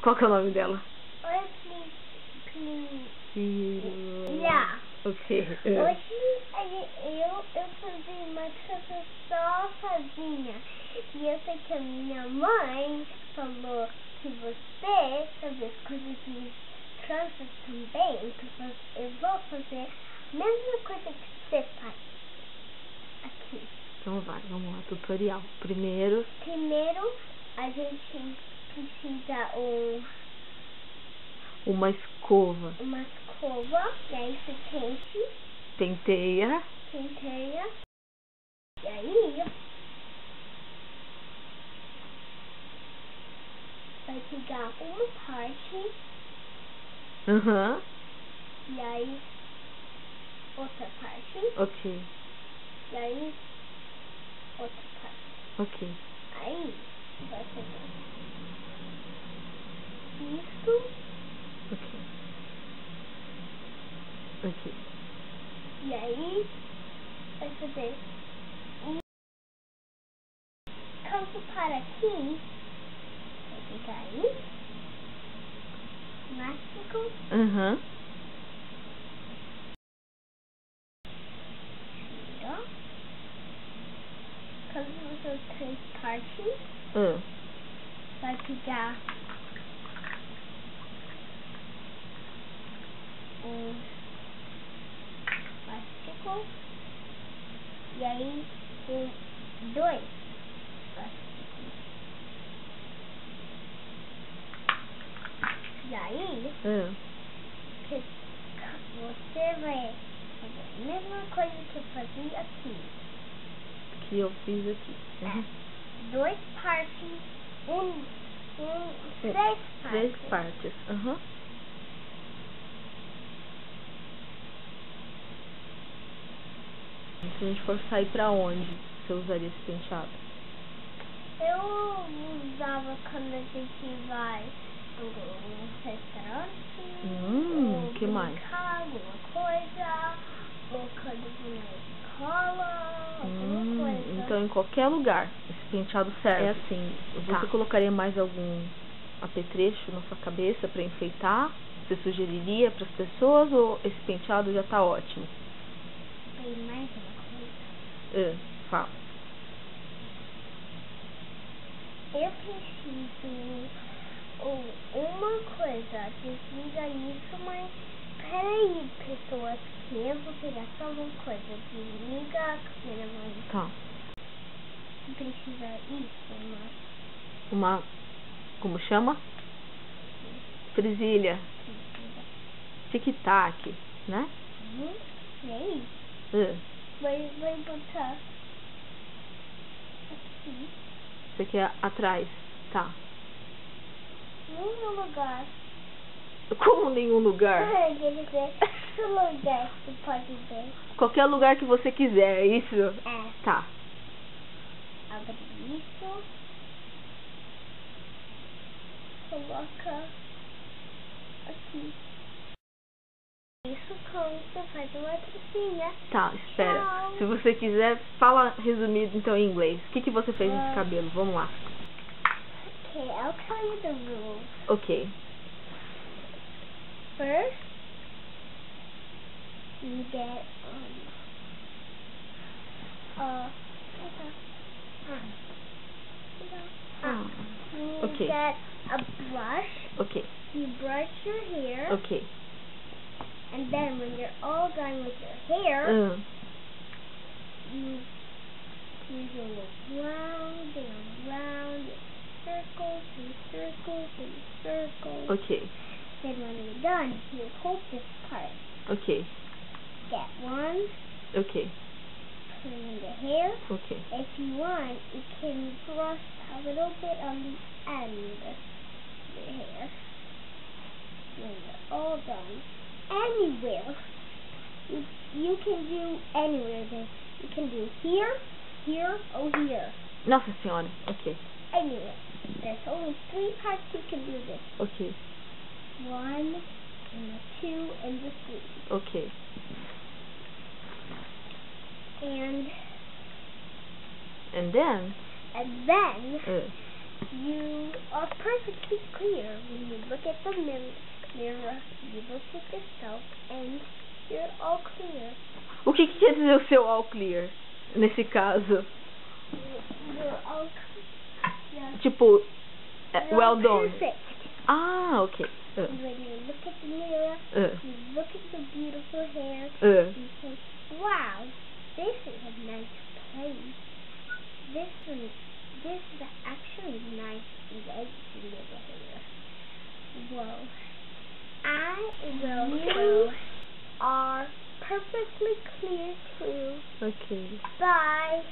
Qual que é o nome dela? Yeah. Ok. Hoje eu fazia uma coisa só sozinha. E eu sei que a minha mãe falou que você faz as coisas de crianças também. Então eu vou fazer a mesma coisa que você faz aqui. Então vai, vamos lá, tutorial. Primeiro A gente precisa uma escova. uma escova, e aí você Penteia. e aí vai pegar uma parte, Aham. e aí outra parte, Ok. e aí outra parte. Ok. Aí vai fazer isso, Ok. Ok. e aí vai fazer isso. Quando para aqui, vai pegar aí, elástico, Aham. tira. Quando você três partes, vai pegar elástico, e aí tem dois elásticos. E aí você vai fazer a mesma coisa que eu fazia aqui. Que eu fiz aqui. Dois partes, três partes. Aham. Se a gente for sair pra onde, você usaria esse penteado? Eu usava quando a gente vai num restaurante, ou Que mais? brincar alguma coisa, ou quando vou na escola, alguma coisa. Então em qualquer lugar esse penteado serve. É assim, você colocaria mais algum apetrecho na sua cabeça pra enfeitar? Você sugeriria para as pessoas ou esse penteado já tá ótimo? Tem mais uma coisa. Fala. Eu preciso uma coisa, desliga isso, mas peraí, pessoas, que eu vou pegar só uma coisa, desliga a câmera, mãe. Tá. Precisa isso, uma, como chama? Presilha. Tic-tac, né? E aí? Vai botar aqui. Você quer atrás, tá? Nenhum lugar. Como nenhum lugar? Quer dizer, que lugar você pode ver? Qualquer lugar que você quiser, é isso? Tá. Abre isso. Coloca aqui. Isso quando você faz uma trancinha. Tá, espera. Tchau. Se você quiser, fala resumido então em inglês. O que você fez nesse cabelo? Vamos lá. Okay, I'll tell you the rules. Ok. First, you get you get a brush. Ok. You brush your hair. Ok. And then when you're all done with your hair, you go around and around, circles and circles and circles. Ok. Then when you're done, you hold this part. Ok. Get one. Ok. Put it in the hair. Ok. If you want, you can brush a little bit on the end of your hair. When you're all done, anywhere. You can do anywhere. You can do here, or here. Nossa senhora. Ok. Anywhere. There's only 3 parts you can do this. Ok. 1, and the 2, and the 3. Ok. And then you are perfectly clear when you're dizer o seu all clear, nesse caso? Tipo, well done. Perfect. Ah, ok. When you look at the mirror, you look at your beautiful hair, you say, wow, this is a nice place. This is actually nice white little hair. Whoa. You are perfectly clear too. Ok. Bye.